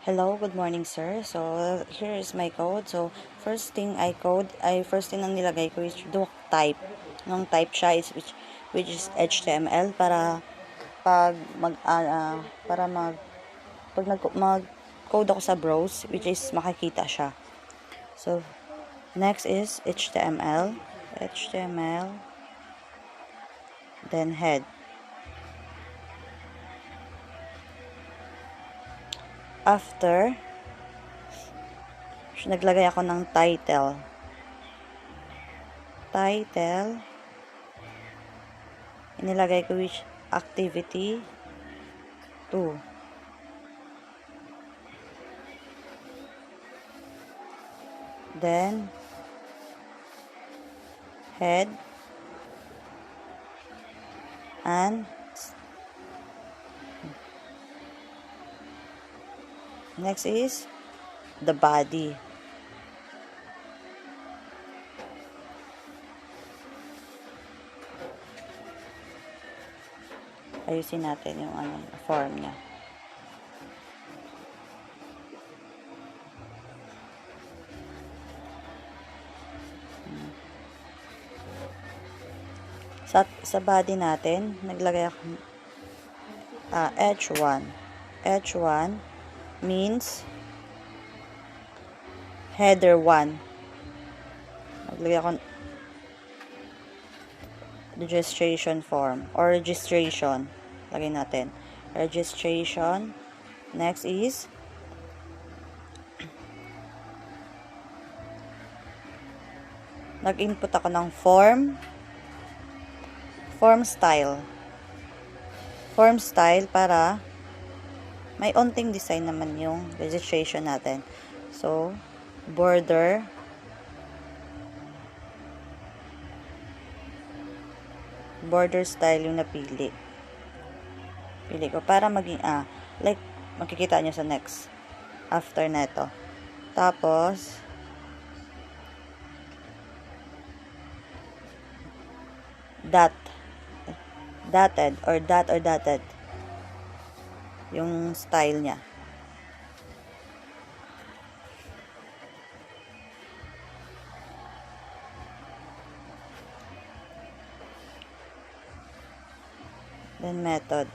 Hello, good morning, sir. So, here is my code. So, first thing ang nilagay ko is duck type. Nung type siya is which is HTML para pag mag para mag pag mag code ako sa browse, which is makikita siya. So, next is HTML, then head. After, naglagay ako ng title, inilagay ko which activity 2. Then, head, and next is the body. Ayusin natin yung form niya. Sa body natin, naglagay ako H1. H1 means header 1. Naglagay ako registration form or registration. Lagay natin. Registration. Next is nag-input ako ng form style para may onting design naman yung registration natin. So, border style yung napili. Pili ko para maging like makikita nyo sa next after neto. Tapos dotted yung style niya. Then method.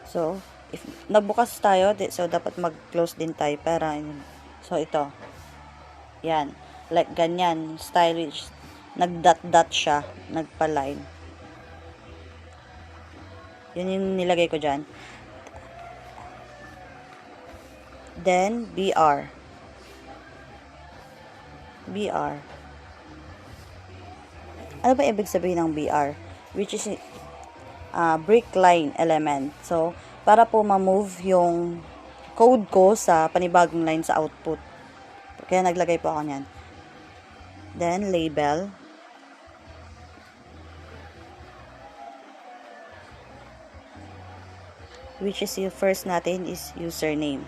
So, if nagbukas tayo, so dapat mag-close din tayo para so ito. Yan. Like ganyan, stylish. Nag-dot siya, nagpa-line. Yun yung nilagay ko dyan. Then, BR. Ano ba ibig sabihin ng BR? Which is brick line element. So, para po ma-move yung code ko sa panibagong line sa output. Kaya naglagay po ako niyan. Then, label. Which is yung first natin is username.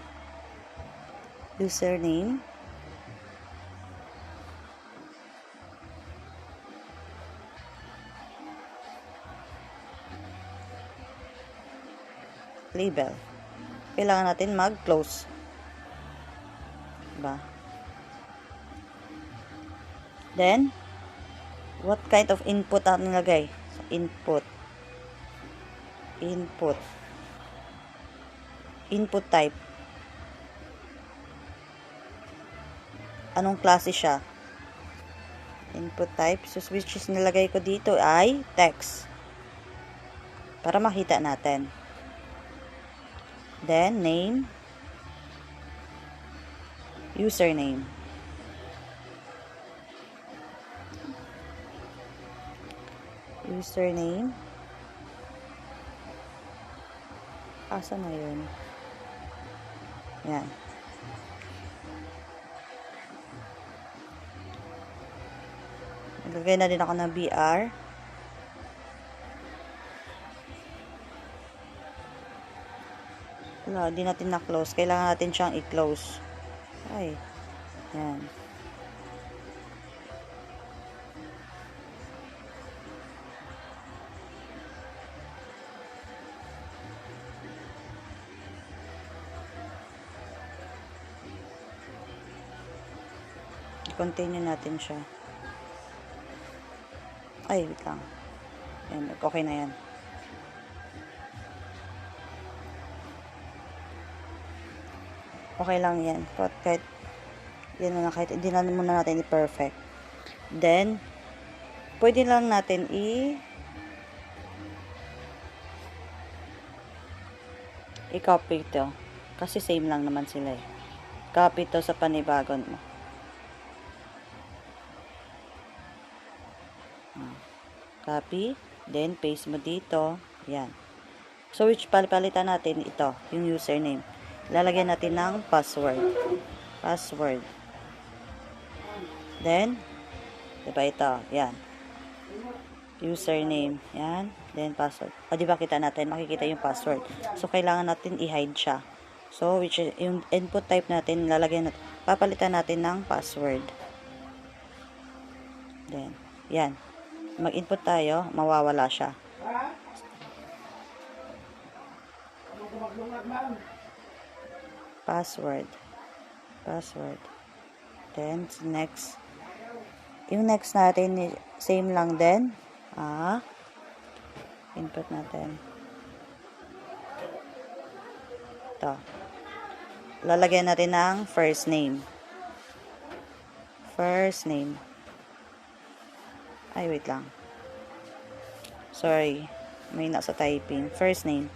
Label. Kailangan natin mag-close. Diba? Then, what kind of input ang nilagay? So, input type. Anong klase siya? Input type. So, which is nilagay ko dito ay text. Para makita natin. Then, name. Username. Asa na yun? Yan. Naglagay na din ako ng BR. Wala, di natin na-close. Kailangan natin siyang i-close. Ay. Yan. I-continue natin siya. Ay, wait lang. Yan, okay na yan. Okay lang yan. Kahit yan na, kahit hindi na muna natin i-perfect. Then, pwede lang natin i-copy ito. Kasi same lang naman sila eh. Copy ito sa panibagon mo. Copy. Then, paste mo dito. Yan. So, which palitan natin ito, yung username. Lalagyan natin ng password. Password. Then, diba ito? Yan. Username. Yan. Then, password. O, diba kita natin? Makikita yung password. So, kailangan natin i-hide siya. So, which is, yung input type natin, lalagyan natin, papalitan natin ng password. Then, yan. Mag-input tayo, mawawala siya. Password. Password. Then, next. Yung next natin, same lang din. Input natin. Ito. Lalagyan natin ng first name. First name. Ay, wait lang. Sorry. May nasa typing. First name.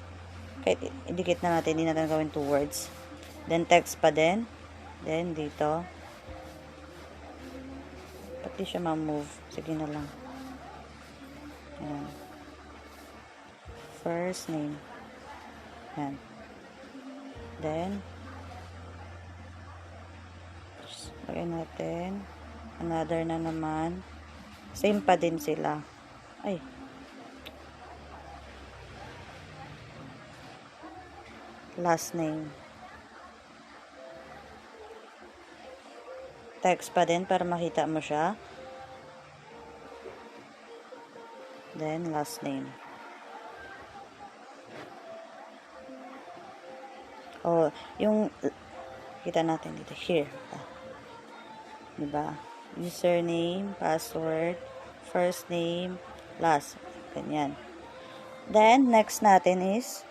Kahit idikit na natin, hindi natin gawin 2 words. Then, text pa din. Then, dito. Pati siya ma-move. Sige na lang. Ayan. First name. Ayan. Then, lagyan natin. Another na naman. Same pa din sila. Ay. Last name. Text pa din para makita mo siya. Then, last name. Oh, yung kita natin dito. Here. Diba? Username, password, first name, last. Ganyan. Then, next natin is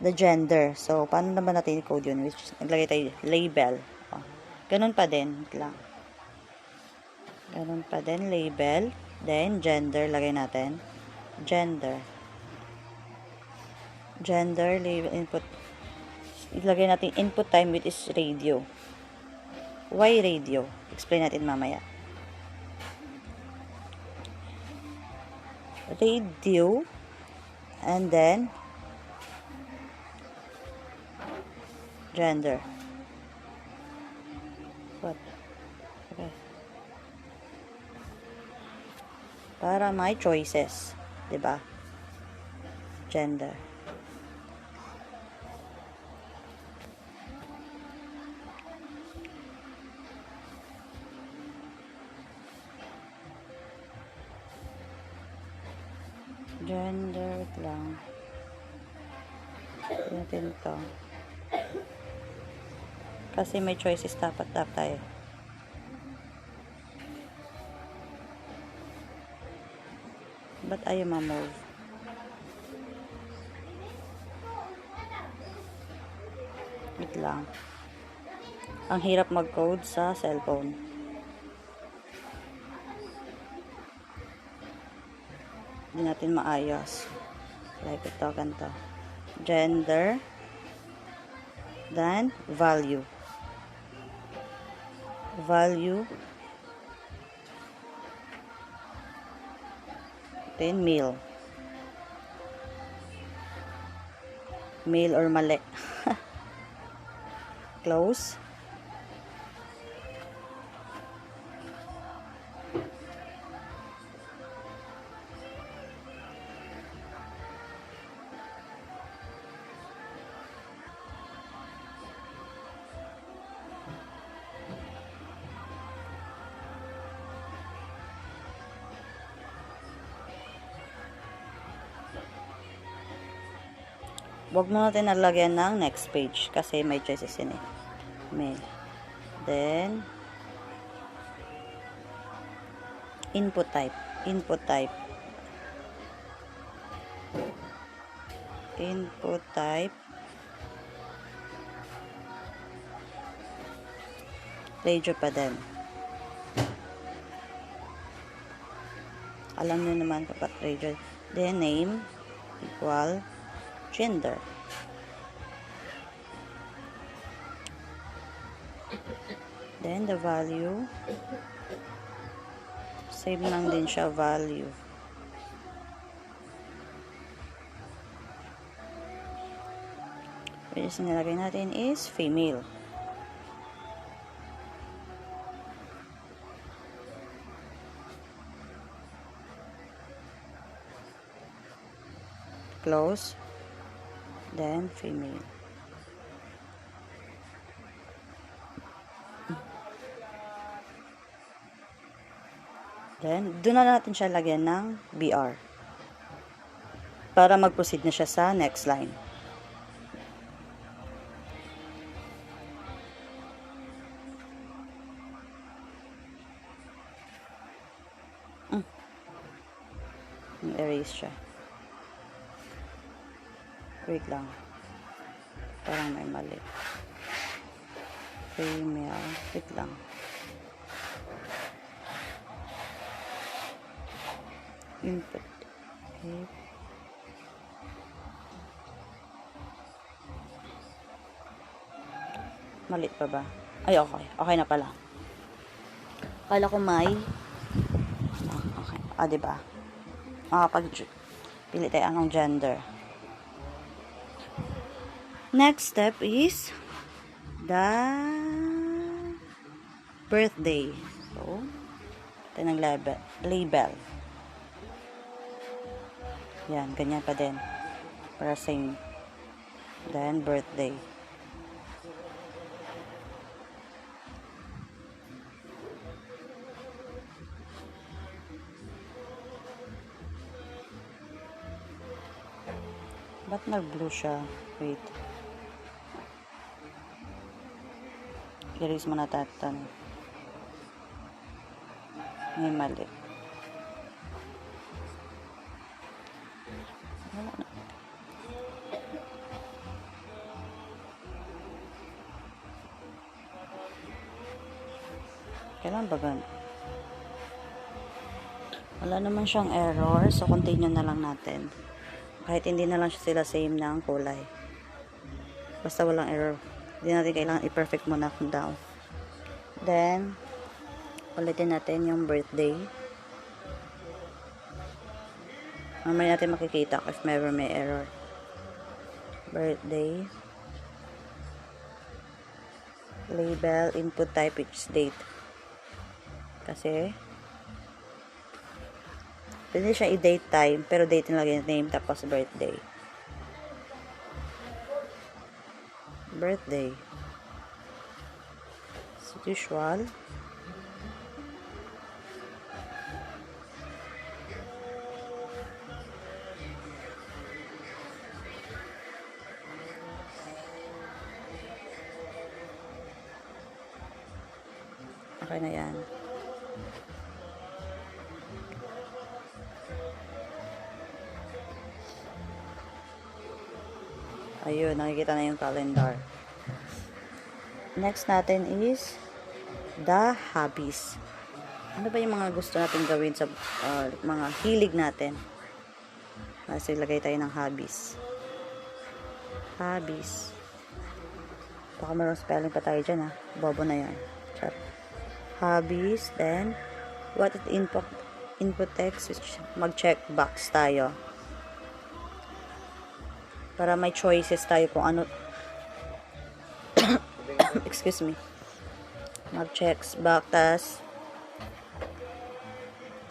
the gender. So, paano naman natin i-code yun? Which, naglagay tayo label. Oh, ganun pa din. Lang. Ganun pa din. Label. Then, gender. Lagay natin. Gender. Gender, label, input. Ilagay natin input time which is radio. Why radio? Explain natin mamaya. Radio. And then, gender. What? Okay. Para may choices. Diba? Gender. Gender lang. Natin to. Kasi may choices dapat tayo. Ba't ayaw ma-move? Wait lang. Ang hirap mag-code sa cellphone. Hindi natin maayos. Like ito, ganito. Gender. Then, value. Value. Then, male. Male or mali. Close. Huwag mo natin nalagyan ng next page kasi may choices yun eh. May. Then, input type. Input type. Input type. Ledger pa din. Alam nyo naman kapag ledger. Then, name equal gender. Then, the value. Save lang din siya value. Which is nilagay natin is female. Close. Then, female. Then, doon na natin siya lagyan ng BR. Para mag-proceed na siya sa next line. Erase siya. Wait lang. Parang may mali. Female. Wait lang. Input. Okay. Mali pa ba? Ay, okay. Okay na pala. Kala ko may okay. Diba? Pili tayo anong gender. Next step is the birthday. So, ito ng label. Yan, ganyan pa din. Para same. Then, birthday. Ba't nag-blue siya? Wait. I-erase mo na tatan. May mali. Kailan ba gan? Wala naman siyang error. So, continue na lang natin. Kahit hindi na lang sila same ng kulay. Basta walang error. Hindi natin kailangan i-perfect muna kung down. Then, ulitin natin yung birthday. Mamaya natin makikita if never may error. Birthday. Label, input type, which is date. Kasi, pwede siya i-date time, pero date nilagay name, tapos birthday. Birthday. As usual. Okay na yan. Ayun, nakikita na yung calendar. Next natin is the hobbies. Ano ba yung mga gusto natin gawin sa mga hilig natin? Kasi lagay tayo ng hobbies. Hobbies. Baka mayroong spelling pa tayo dyan, ha? Bobo na yan. Chat. Hobbies. Then, what is input text? Mag-check box tayo. Para may choices tayo kung ano. Excuse me. Mag-checks back. Tas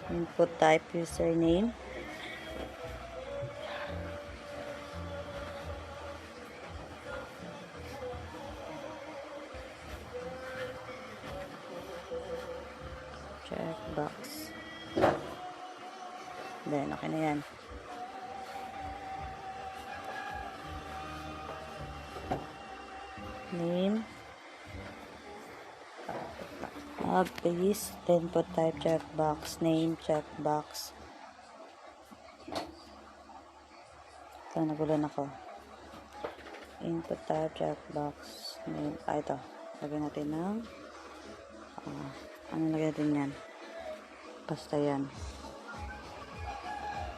input type username. Check box. Then, okay na yan. name, paste, input type, checkbox, name, checkbox. Ito, nagulan ako. Input type, checkbox, name, ito. Lagyan natin ng, ano lagyan natin yan? Basta yan.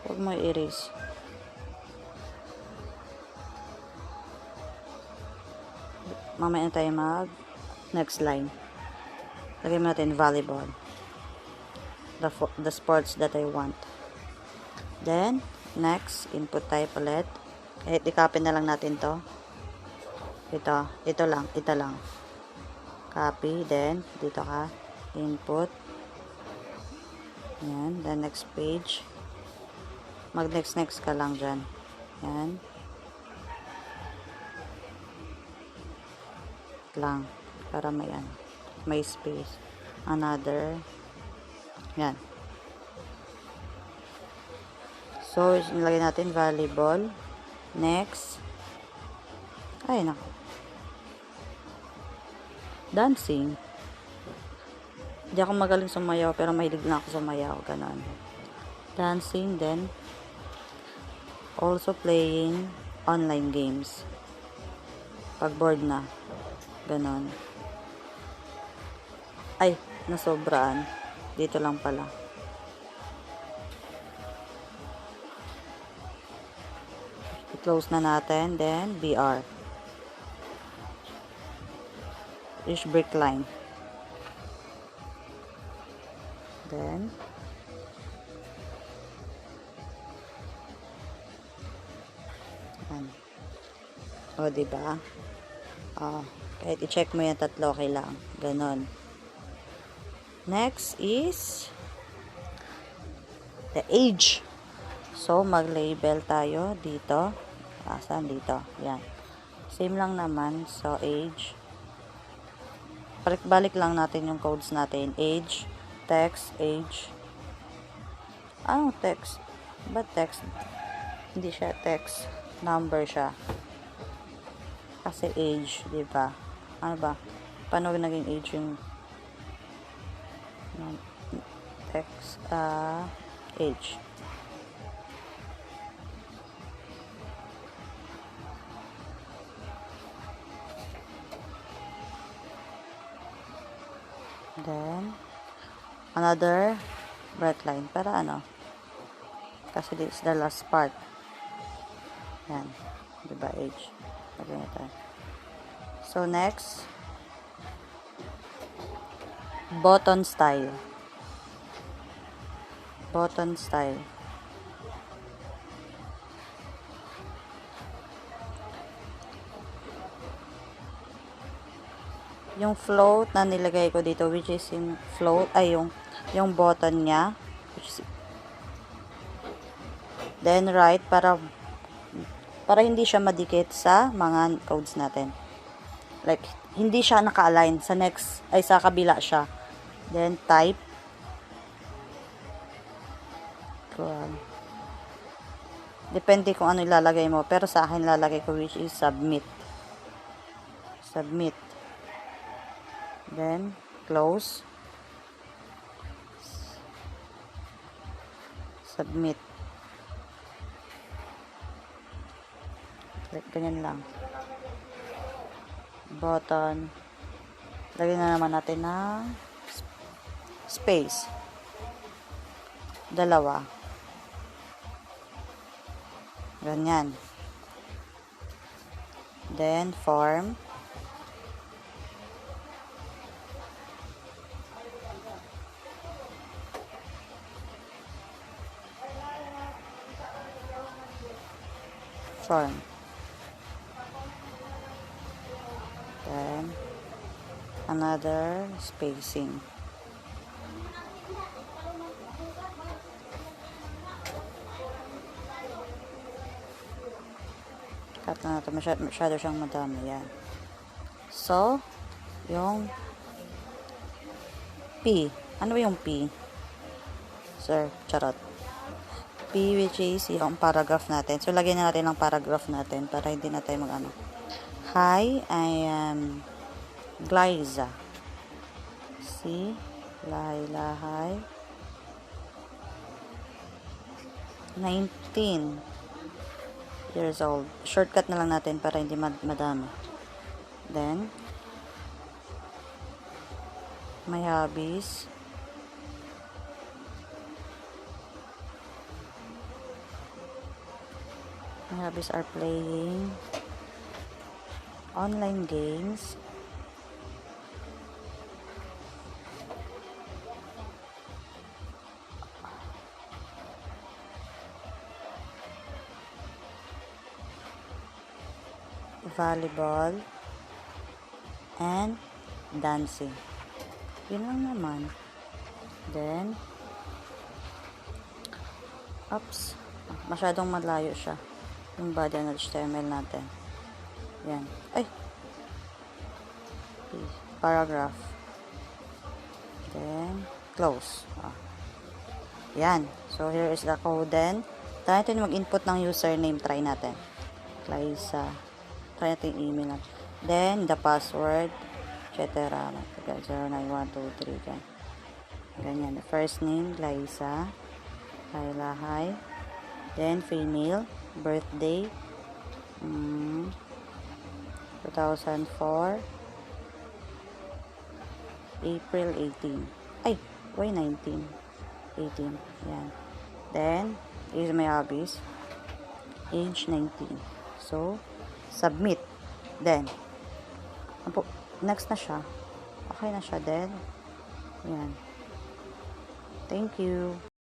Huwag mo i-erase. Mamaya na tayo next line. Lagyan natin volleyball. The sports that I want. Then, next, input type ulit. I-copy na lang natin to. Ito lang. Copy, then, dito ka. Input. Yan, then next page. Mag-next ka lang dyan. Yan. Lang. Para may space. Another. Yan. So, nilagay natin volleyball. Next. Ay, naku. Dancing. Hindi ako magaling sumayaw, pero mahilig na ako sumayaw. Ganon. Dancing, then also playing online games. Pag bored na. Ganon. Ay, nasobraan. Dito lang pala. I-close na natin. Then, BR. Is break line. Then, o, diba? Kahit i-check mo yung tatlo, okay lang. Ganon. Next is the age. So, mag-label tayo dito. Saan dito? Yan. Same lang naman. So, age. Balik lang natin yung codes natin. Age, text, age. Anong text? Ba text? Hindi siya text. Number siya. Kasi age, di ba? Ano ba? Paano naging age yung text? Age. Then, another break line. Para ano? Kasi this is the last part. Yan. Diba, age. Okay, ito. So, next. Button style. Button style. Yung float na nilagay ko dito, which is in float, ay yung button niya, which is, then right, para hindi siya madikit sa mga codes natin. Like, hindi siya naka-align sa next, ay sa kabila siya. Then type. Depende kung ano ilalagay mo, pero sa akin lalagay ko which is submit. Submit. Then, close. Submit. Like, ganyan lang. Button. Lagyan na naman natin ng space. Dalawa. Ganyan. Then, form. Form. Then, another spacing. Cut na natin. Masyado siyang madami. Yan. So, yung P. Ano ba yung P? Sir, charot. P, which is yung paragraph natin. So, lagyan na natin ang paragraph natin para hindi na tayo Hi, I am Glyza. See? Laila, hi. 19 years old. Shortcut na lang natin para hindi madami. Then, my hobbies. My hobbies are playing online games, volleyball, and dancing. Yun lang naman. Then, oops, masyadong malayo siya. Yung body ng HTML natin. Yan. Ay! Paragraph. Then, close. Yan. So, here is the code then. Try natin mag-input ng username. Try natin. Liza. Try natin yung email natin. Then, the password, etc. 09123. Ganyan. The first name, Liza. Laila, hi. Then, female. Birthday. 2004. April 18. Ay, why 19? 18. Yan. Then, is my hobbies. Age 19. So, submit. Then, next na siya. Okay na siya. Then, yan. Thank you.